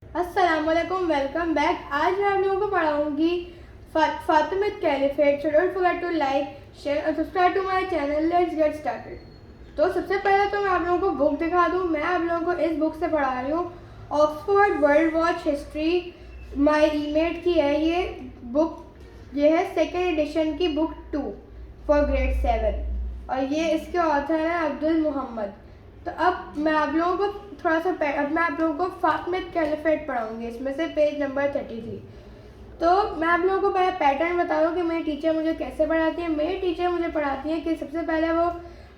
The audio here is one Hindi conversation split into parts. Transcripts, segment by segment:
अस्सलामुअलैकुम, वेलकम बैक। आज मैं आप लोगों को पढ़ाऊंगी Fatimid caliphate. So don't forget to like, share और subscribe to my channel. Let's get started. तो सबसे पहले तो मैं आप लोगों को बुक दिखा दूं। मैं आप लोगों को इस बुक से पढ़ा रही हूँ, Oxford world watch history. My ईमेट की है ये बुक। ये है सेकेंड एडिशन की बुक 2 फॉर ग्रेड 7 और ये इसके ऑथर हैं अब्दुल मोहम्मद। तो अब मैं आप लोगों को अब मैं आप लोगों को फातिमिद कैलिफेट पढ़ाऊंगी, इसमें से पेज नंबर 33। तो मैं आप लोगों को पहले पैटर्न बता दूँ कि मेरी टीचर मुझे कैसे पढ़ाती है। मेरी टीचर मुझे पढ़ाती है कि सबसे पहले वो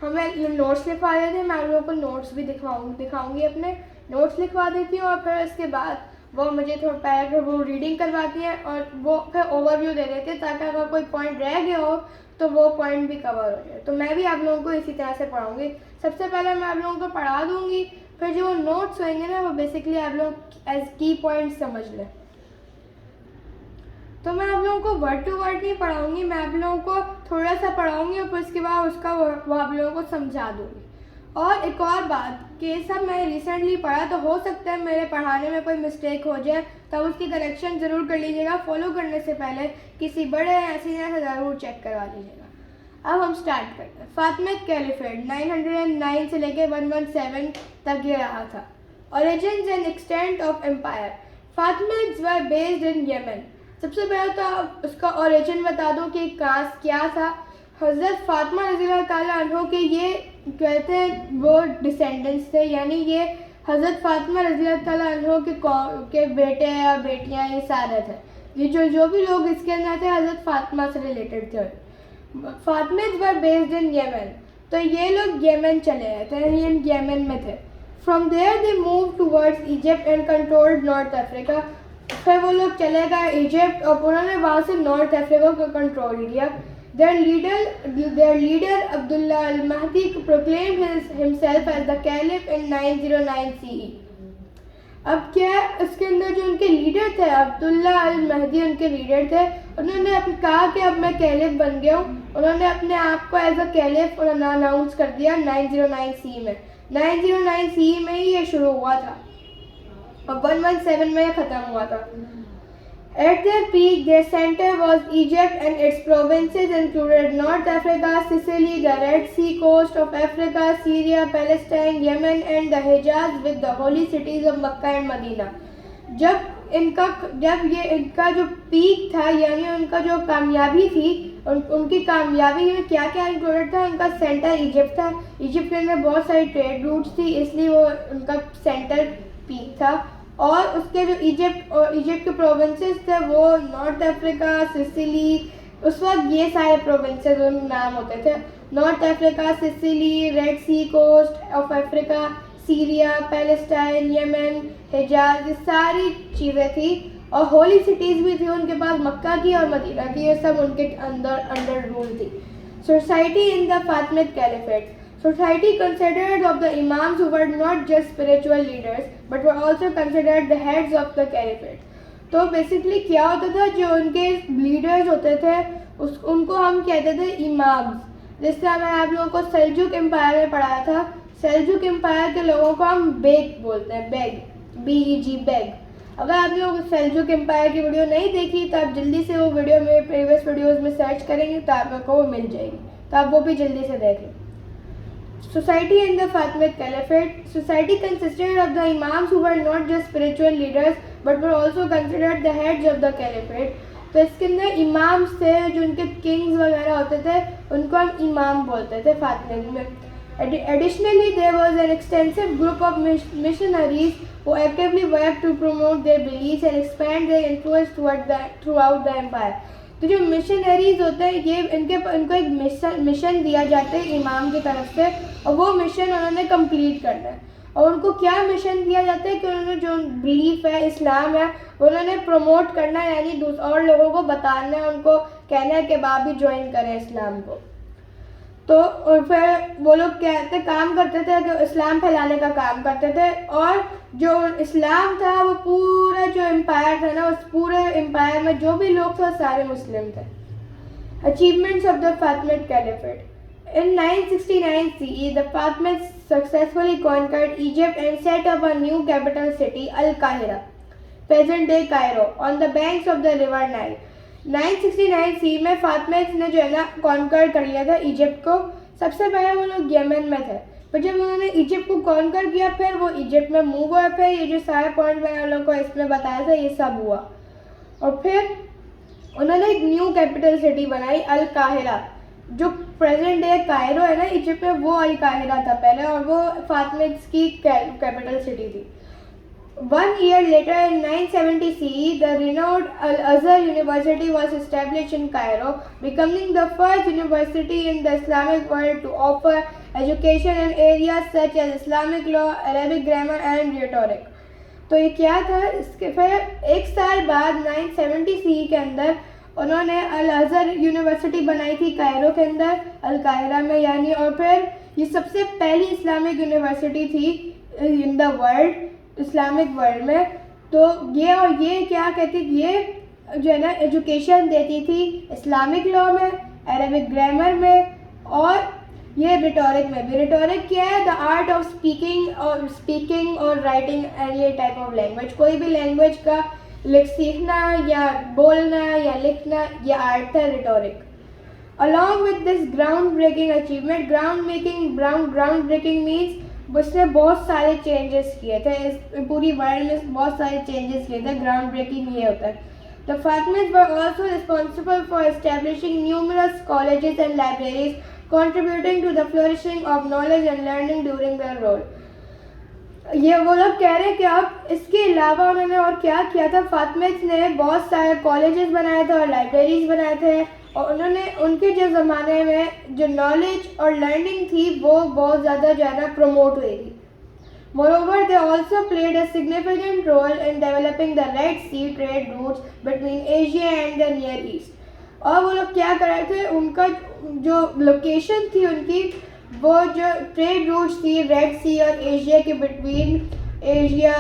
हमें नोट्स लिखवा देते हैं। मैं आप लोगों को नोट्स भी दिखाऊंगी अपने नोट्स लिखवा देती हूँ और फिर इसके बाद वो मुझे थोड़ा पहले वो रीडिंग करवाती हैं और वो फिर ओवरव्यू दे देते हैं ताकि अगर कोई पॉइंट रह गया हो तो वो पॉइंट भी कवर हो जाए। तो मैं भी आप लोगों को इसी तरह से पढ़ाऊंगी। सबसे पहले मैं आप लोगों को पढ़ा दूंगी, फिर जो नोट्स होंगे ना वो बेसिकली आप लोग एज की पॉइंट समझ लें। तो मैं आप लोगों को वर्ड टू वर्ड नहीं पढ़ाऊंगी, मैं आप लोगों को थोड़ा सा पढ़ाऊंगी और फिर उसके बाद उसका वो आप लोगों को समझा दूंगी। और एक और बात कि सब मैं रिसेंटली पढ़ा, तो हो सकता है मेरे पढ़ाने में कोई मिस्टेक हो जाए, तब उसकी करेक्शन ज़रूर कर लीजिएगा। फॉलो करने से पहले किसी बड़े या सीनियर से ज़रूर चेक करवा लीजिएगा। अब हम स्टार्ट करते हैं। फातिमिद कैलिफेट 909 से लेकर 117 तक ये रहा था। Origins and extent of empire. Fatimids were based in Yemen. सबसे पहले तो उसका ओरिजिन बता दूं कि कास्ट क्या था। हज़रत फातिमा रज़ियल्लाहु ताला अन्हा के ये कहते हैं वो डिसेंडेंट्स थे, यानी ये हज़रत फातिमा रज़ियल्लाहु ताला अन्हा के बेटे या बेटियां ये सारे थे। ये जो भी लोग इसके अंदर थे हज़रत फातिमा से रिलेटेड थे। फातिमिड्स वर बेस्ड इन यमन, तो ये लोग यमन चले गए थे, यमन में थे। From there they move towards Egypt and controlled North Africa. फिर वो लोग चले गए इजिप्ट और उन्होंने वहाँ से नॉर्थ अफ्रीका को कंट्रोल किया। Their leader Abdullah al-Mahdi proclaimed himself as the caliph in 909 CE. अब क्या इसके अंदर जो उनके लीडर थे अब्दुल्ला अल महदी उनके लीडर थे, उन्होंने कहा कि अब मैं कैलिफ बन गया हूँ। उन्होंने अपने आप को एज अ कैलिफ अनाउंस कर दिया 909 सी में। 909 सी में ही ये शुरू हुआ था और 117 में ख़त्म हुआ था। At their peak, their center was Egypt and its provinces included North Africa, Sicily, the Red Sea coast of Africa, Syria, Palestine, Yemen and the Hejaz with the holy cities of Mecca and Medina. जब ये इनका जो पीक था, यानी उनका जो कामयाबी थी, उनकी कामयाबी में क्या क्या इंक्लूडेड था। उनका सेंटर इजिप्ट था। इजिप्ट के अंदर बहुत सारी ट्रेड रूट्स थी, इसलिए वो उनका सेंटर पीक था। और उसके जो इजिप्ट के प्रोविंसेस थे वो नॉर्थ अफ्रीका, सिसिली, उस वक्त ये सारे प्रोविंसेस नाम होते थे। North Africa, Sicily, Red Sea coast of Africa, Syria, Palestine, Yemen, Hijaz, ये सारी चीज़ें थी। और होली सिटीज़ भी थी उनके पास, मक्का की और मदीना की, ये सब उनके अंडर रूल थी। Society in the Fatimid caliphate. Society consisted of the imams who were not just spiritual leaders but were also considered the heads of the caliphate. तो बेसिकली क्या होता था, जो उनके लीडर्स होते थे उनको हम कहते थे इमाम्स। जिससे मैं आप लोगों को सेल्जुक एम्पायर में पढ़ाया था। सेल्जुक एम्पायर के लोगों को हम बेग बोलते हैं, बेग, BEG, बेग। अगर आप लोग सेल्जुक एम्पायर की वीडियो नहीं देखी तो आप जल्दी से वो वीडियो मेरे प्रीवियस वीडियोज़ में सर्च करेंगे तो आपको वो मिल जाएगी, तो आप वो भी जल्दी से देख लें। Society in the Fatimid Caliphate. Society consisted of the imams who were not just spiritual leaders but were also considered the heads of the caliphate. तो इसके अंदर इमाम्स थे, जो उनके किंग्स वगैरह होते थे उनको हम इमाम बोलते थे फातिमिद में। Additionally, there was an extensive group of missionaries who actively worked to promote their beliefs and expand their influence throughout the empire. तो जो मिशनरीज होते हैं ये इनको एक मिशन दिया जाता है इमाम की तरफ से, और वो मिशन उन्होंने कंप्लीट करना है। और उनको क्या मिशन दिया जाता है कि उन्होंने जो बिलीफ है, इस्लाम है, उन्होंने प्रमोट करना है, यानी और लोगों को बताना है, उनको कहना है कि आप भी ज्वाइन करें इस्लाम को। तो फिर वो लोग कहते काम करते थे कि इस्लाम फैलाने का काम करते थे। और जो इस्लाम था वो पूरा जो एम्पायर था ना, उस पूरे एम्पायर में जो भी लोग थे सारे मुस्लिम थे। Achievements of the Fatimid caliphate. In 969 CE, the Fatimids successfully conquered Egypt and set up a new capital city, Al-Qahira. Present day Cairo on the banks of the river Nile. 969 सी में फातिमिड्स ने जो है ना कॉन्कर कर लिया था इजिप्ट को। सबसे पहले वो लोग यमन में थे, पर जब उन्होंने इजिप्ट को कॉन्कर किया फिर वो इजिप्ट में मूव हुए। फिर ये जो सारे पॉइंट मैंने आप लोगों को इसमें बताया था ये सब हुआ, और फिर उन्होंने एक न्यू कैपिटल सिटी बनाई अल काहिरा। जो प्रेजेंट डे कायरो है ना इजिप्ट में, वो अल काहिरा था पहले, और वो फातिमिड्स की कैपिटल सिटी थी। 1 year later in 970 CE, the renowned Al-Azhar University was established in Cairo, becoming the first university in the Islamic world to offer education in areas such as Islamic law, Arabic grammar and rhetoric. तो ये क्या था, इसके फिर एक साल बाद 970 CE के अंदर उन्होंने अल-अज़हर यूनिवर्सिटी बनाई थी कायरो के अंदर, अल काहिरा में यानी। और फिर ये सबसे पहली इस्लामिक यूनिवर्सिटी थी in the world, Islamic world में। तो ये और ये क्या कहती, ये जो है ना एजुकेशन देती थी इस्लामिक लॉ में, अरबिक ग्रामर में और ये रिटोरिक में भी। रिटोरिक क्या है, द आर्ट ऑफ स्पीकिंग और writing any type of language. कोई भी लैंग्वेज का सीखना या बोलना या लिखना, ये आर्ट है rhetoric. Along with this ground breaking achievement, ground breaking means उसने बहुत सारे चेंजेस किए थे, इस पूरी वर्ल्ड में बहुत सारे चेंजेस किए थे। ग्राउंड ब्रेकिंग ये होता है। The Fatimids were also responsible for establishing numerous colleges and libraries, contributing to the flourishing of knowledge and learning during their rule. ये वो लोग कह रहे हैं कि अब इसके अलावा उन्होंने और क्या किया था, फातिमिड्स ने बहुत सारे कॉलेजेस बनाए थे और लाइब्रेरीज बनाए थे, और उन्होंने उनके जो ज़माने में जो नॉलेज और लर्निंग थी वो बहुत ज़्यादा जो है ना प्रमोट हुई थी। Moreover, they also played a significant role in developing the Red Sea trade routes between Asia and the Near East. और वो लोग क्या कर रहे थे, उनका जो लोकेशन थी उनकी, वो जो ट्रेड रूट्स थी रेड सी और एशिया के बिटवीन, एशिया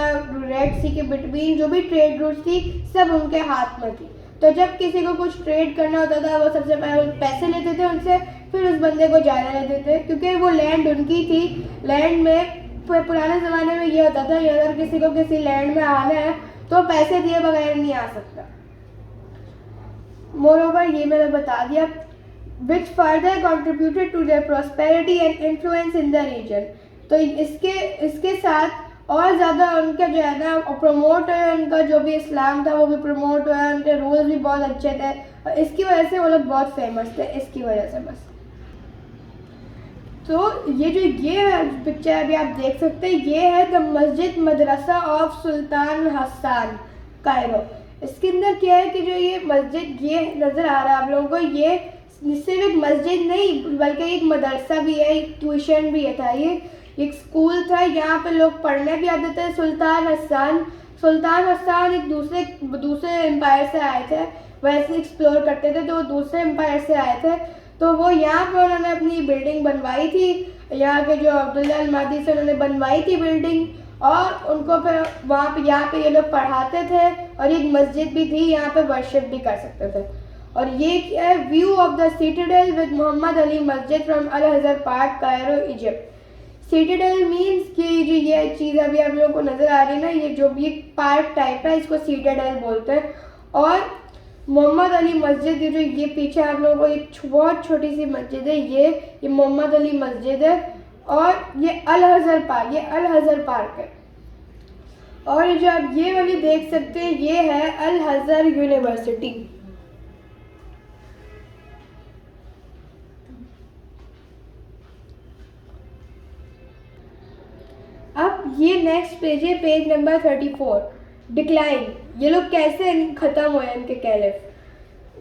रेड सी के बिटवीन जो भी ट्रेड रूट्स थी सब उनके हाथ में थी। तो जब किसी को कुछ ट्रेड करना होता था वो सबसे पहले पैसे लेते थे उनसे, फिर उस बंदे को जाने देते थे, क्योंकि वो लैंड उनकी थी। लैंड में पुराने ज़माने में ये होता था कि अगर किसी को किसी लैंड में आना है तो पैसे दिए बगैर नहीं आ सकता। मोरोवर ये मैंने बता दिया, which further contributed to their prosperity and influence in the region. तो इसके साथ और ज़्यादा उनका जो है ना प्रमोट है, उनका जो भी इस्लाम था वो भी प्रमोट हुआ, उनके रूल्स भी बहुत अच्छे थे, और इसकी वजह से वो लोग बहुत फेमस थे, इसकी वजह से बस। तो ये पिक्चर अभी आप देख सकते हैं, ये है द मस्जिद मदरसा ऑफ सुल्तान हसन कायरो। इसके अंदर क्या है कि जो ये मस्जिद ये नज़र आ रहा है आप लोगों को, ये सिर्फ एक मस्जिद नहीं बल्कि एक मदरसा भी है, एक ट्यूशन भी था, ये एक स्कूल था, यहाँ पे लोग पढ़ने भी आते थे। सुल्तान हसन एक दूसरे एम्पायर से आए थे, वैसे एक्सप्लोर करते थे, तो वो दूसरे एम्पायर से आए थे। तो वो यहाँ पे उन्होंने अपनी बिल्डिंग बनवाई थी, यहाँ के जो अब्दुल्ला अल महदी से उन्होंने बनवाई थी बिल्डिंग, और उनको फिर यहाँ पे ये लोग पढ़ाते थे, और एक मस्जिद भी थी, यहाँ पे वर्शिप भी कर सकते थे। और ये क्या है, view of the citadel with Muhammad Ali masjid from Al Azhar park Cairo Egypt. Citadel means कि जो ये चीज़ अभी आप लोगों को नज़र आ रही है ना, ये जो भी पार्क टाइप है इसको सिटाडेल बोलते हैं। और मोहम्मद अली मस्जिद जो ये पीछे आप लोगों को एक बहुत छोटी सी मस्जिद है, ये मोहम्मद अली मस्जिद है, और ये अल-अज़हर पार्क है। और ये जो आप ये वाली देख सकते हैं ये है अल-अज़हर यूनिवर्सिटी। अब ये नेक्स्ट पेज है, पेज नंबर 34, डिक्लाइन। ये लोग कैसे खत्म हुए इनके caliph.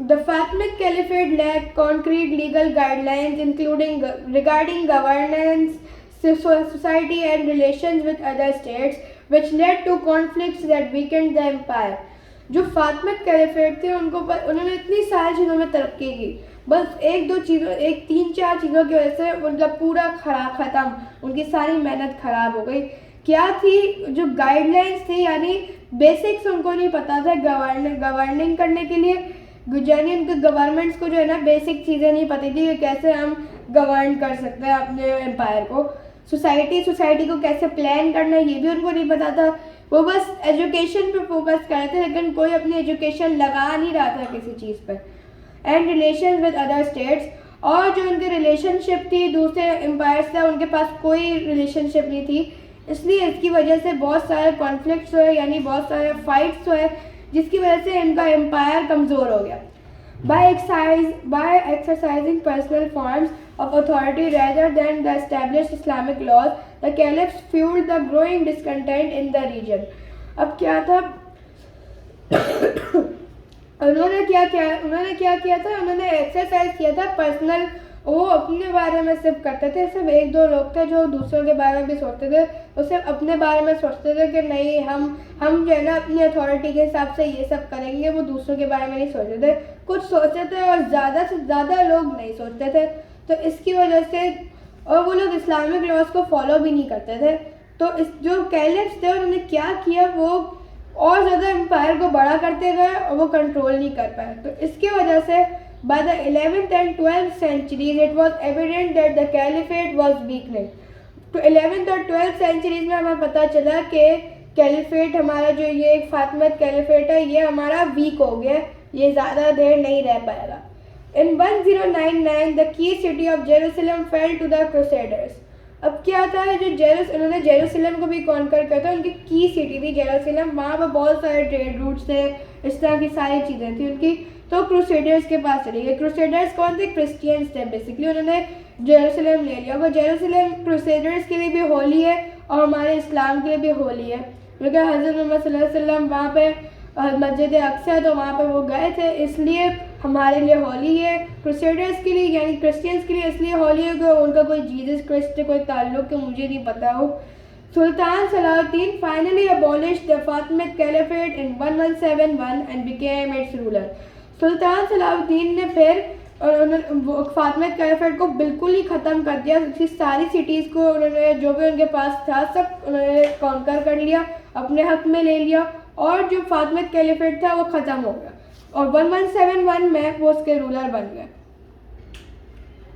The Fatimid Caliphate lacked concrete legal guidelines including regarding governance, society and relations with other states, which led to conflicts that weakened the empire. जो फातिमिद कैलिफेट थे उन्होंने इतनी सारी चीज़ों में तरक्की की, बस 3-4 चीज़ों की वजह से उनका पूरा खत्म, उनकी सारी मेहनत ख़राब हो गई। क्या थी, जो गाइडलाइंस थी, यानी बेसिक्स उनको नहीं पता था गवर्निंग करने के लिए, यानी उनके गवर्नमेंट्स को जो है ना बेसिक चीज़ें नहीं पता थी कि कैसे हम गवर्न कर सकते हैं अपने एम्पायर को। सोसाइटी को कैसे प्लान करना है ये भी उनको नहीं पता था। वो बस एजुकेशन पे फोकस कर रहे थे, लेकिन कोई अपनी एजुकेशन लगा नहीं रहा था किसी चीज़ पर। And relation with other states, और जो उनकी रिलेशनशिप थी दूसरे एम्पायर से, उनके पास कोई रिलेशनशिप नहीं थी, इसलिए इसकी वजह से बहुत सारे कॉन्फ्लिक्ट्स हुए, यानी बहुत सारे फाइट्स हुए, जिसकी वजह से इनका एम्पायर कमज़ोर हो गया। By exercising personal forms of authority rather than the established Islamic laws, the caliphs fueled the growing discontent in the region. अब क्या था उन्होंने क्या किया था, उन्होंने एक्सरसाइज किया था पर्सनल, वो अपने बारे में सिर्फ करते थे। सिर्फ एक दो लोग थे जो दूसरों के बारे में भी सोचते थे, वो सिर्फ अपने बारे में सोचते थे कि नहीं हम जो है ना अपनी अथॉरिटी के हिसाब से ये सब करेंगे, वो दूसरों के बारे में नहीं सोचते थे। कुछ सोचते थे और ज़्यादा से ज़्यादा लोग नहीं सोचते थे, तो इसकी वजह से, और वो लोग इस्लामिक लॉज को फॉलो भी नहीं करते थे। तो इस जो कैलिफ्स थे उन्होंने क्या किया, वो और ज़्यादा एम्पायर को बड़ा करते गए और वो कंट्रोल नहीं कर पाए। तो इसकी वजह से by the 11th and 12th centuries it was evident that the caliphate was weakening. तो 11th और 12th centuries में हमें पता चला कि कैलिफेट हमारा जो ये फातिमिद कैलिफेट है ये हमारा वीक हो गया, ये ज़्यादा देर नहीं रह पाएगा। In 1099 the key city of Jerusalem fell to the Crusaders. अब क्या था, जो उन्होंने जेरूसलम को भी कॉन्कर किया था, उनकी की सिटी थी जेरूसलम, वहाँ पर बहुत सारे ट्रेड रूट्स थे, इस तरह की सारी चीज़ें थी उनकी, तो क्रूसेडर्स के पास चले गए। क्रूसेडर्स कौन थे, क्रिश्चियंस थे बेसिकली, उन्होंने जेरूसलम ले लिया। वो जेरूसलम क्रूसेडर्स के लिए भी होली है और हमारे इस्लाम के लिए भी होली है, क्योंकि हज़रत मोहम्मद सल्लल्लाहु अलैहि वसल्लम वहाँ पे मस्जिद अक्सा, तो वहाँ पे वो गए थे, इसलिए हमारे लिए होली है। क्रूसेडर्स के लिए यानी क्रिश्चियंस के लिए इसलिए होली है कि उनका कोई जीसस क्राइस्ट से कोई ताल्लुक है, मुझे नहीं पता हो। Sultan Salahuddin finally abolished the Fatimid caliphate in 1171 and became its ruler. Sultan Salahuddin ने फिर फातिमिद कैलिफेट को बिल्कुल ही ख़त्म कर दिया, उसकी सारी सिटीज़ को उन्होंने जो भी उनके पास था सब उन्होंने कॉन्कर कर लिया, अपने हक में ले लिया, और जो फातिमिद कैलिफेट था वो ख़त्म हो गया और 1171 में वो उसके रूलर बन गए।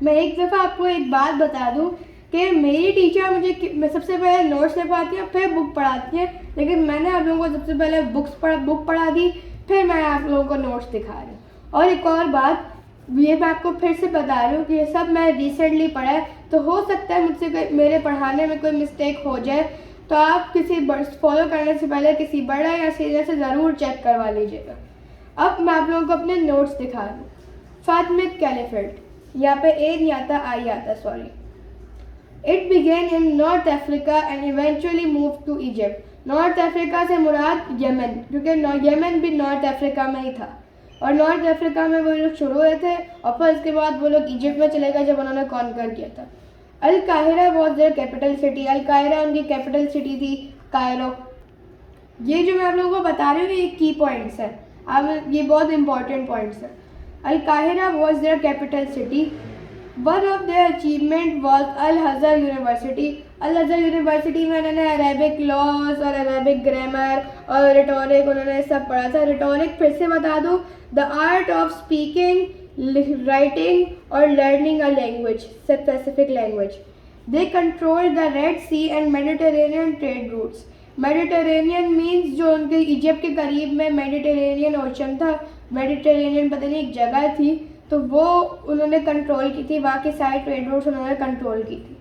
मैं एक दफ़ा आपको एक बात बता दूं कि मेरी टीचर मैं सबसे पहले नोट्स लिखवाती हैं, फिर बुक पढ़ाती हैं, लेकिन मैंने आप लोगों को सबसे पहले बुक पढ़ा दी, फिर मैं आप लोगों को नोट्स दिखा रही हूँ। और एक और बात, ये मैं आपको फिर से बता रही हूँ कि ये सब मैं रिसेंटली पढ़ा है, तो हो सकता है मुझसे मेरे पढ़ाने में कोई मिस्टेक हो जाए, तो आप किसी फॉलो करने से पहले किसी बड़ा या सीनियर से ज़रूर चेक करवा लीजिएगा। अब मैं आप लोगों को अपने नोट्स दिखा रही हूँ। फातिमिद कैलिफेट, यहाँ पे ए नहीं आता, आई आता, sorry. It begin in North Africa and eventually move to Egypt. North Africa से मुराद यमन, क्योंकि यमन भी नॉर्थ अफ्रीका में ही था, और नॉर्थ अफ्रीका में वो लोग शुरू हुए थे और फिर उसके बाद वो लोग इजिप्ट में चले गए जब उन्होंने कॉन्कर किया था। Al Qahira was their capital city. Al Qahira उनकी कैपिटल सिटी थी, कायरो। ये जो मैं आप लोगों को बता रही हूँ ये की पॉइंट्स है, अब ये बहुत इंपॉर्टेंट पॉइंट्स है। Al Qahira was their capital city. One of their achievement was Al Azhar university. Al Azhar university में उन्होंने अरेबिक लॉज और अरेबिक ग्रामर और रिटोरिक उन्होंने सब पढ़ा था। रिटोरिक फिर से बता दूँ, the art of speaking, writing और learning a language, specific language. They control the Red Sea and Mediterranean trade routes. Mediterranean means जो उनके इजिप्ट के करीब में मेडिटेरेनियन ओशन था, मेडिटेरेनियन पता नहीं एक जगह थी, तो वो उन्होंने कंट्रोल की थी, वहाँ के सारे ट्रेड रूट्स उन्होंने कंट्रोल की थी।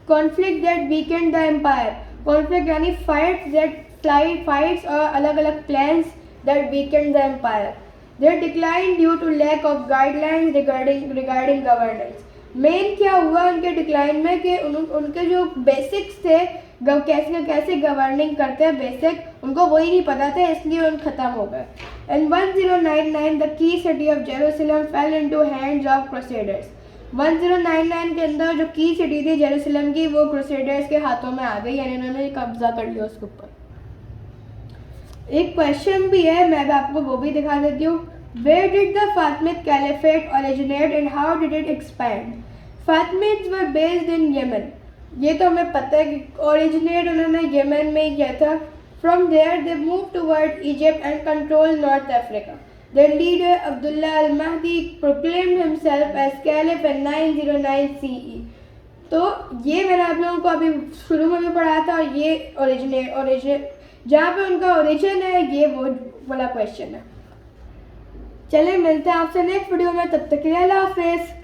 Conflict that weakened the empire. Conflict यानी फाइट्स और अलग अलग plans that weakened the empire. They declined due to lack of guidelines regarding governance. Main क्या हुआ उनके डिक्लाइन में कि उनके जो बेसिक्स थे, कैसे गवर्निंग करते हैं बेसिक, उनको वही नहीं पता था, इसलिए उन ख़त्म हो गए। In 1099 the key city of Jerusalem fell into hands of Crusaders. 1099 के अंदर जो की सिटी थी जेरूसलम की, वो क्रूसेडर्स के हाथों में आ गई, यानी उन्होंने कब्जा कर लिया उसके ऊपर। एक क्वेश्चन भी है, मैं आपको वो भी दिखा देती हूँ। Where did the Fatimid Caliphate originate and how did it expand? Fatimids were based in Yemen. ये तो हमें पता है कि ओरिजिनेट उन्होंने यमन में ही किया था। From there they moved toward Egypt and controlled North Africa. Their leader Abdullah al-Mahdi proclaimed himself as caliph in 909 CE. तो ये मैंने आप लोगों को अभी शुरू में भी पढ़ा था, और ये जहाँ पे उनका ओरिजिन है, ये वो वाला क्वेश्चन है। चलिए मिलते हैं आपसे नेक्स्ट वीडियो में, तब तक के लिए अल्लाह हाफिज़।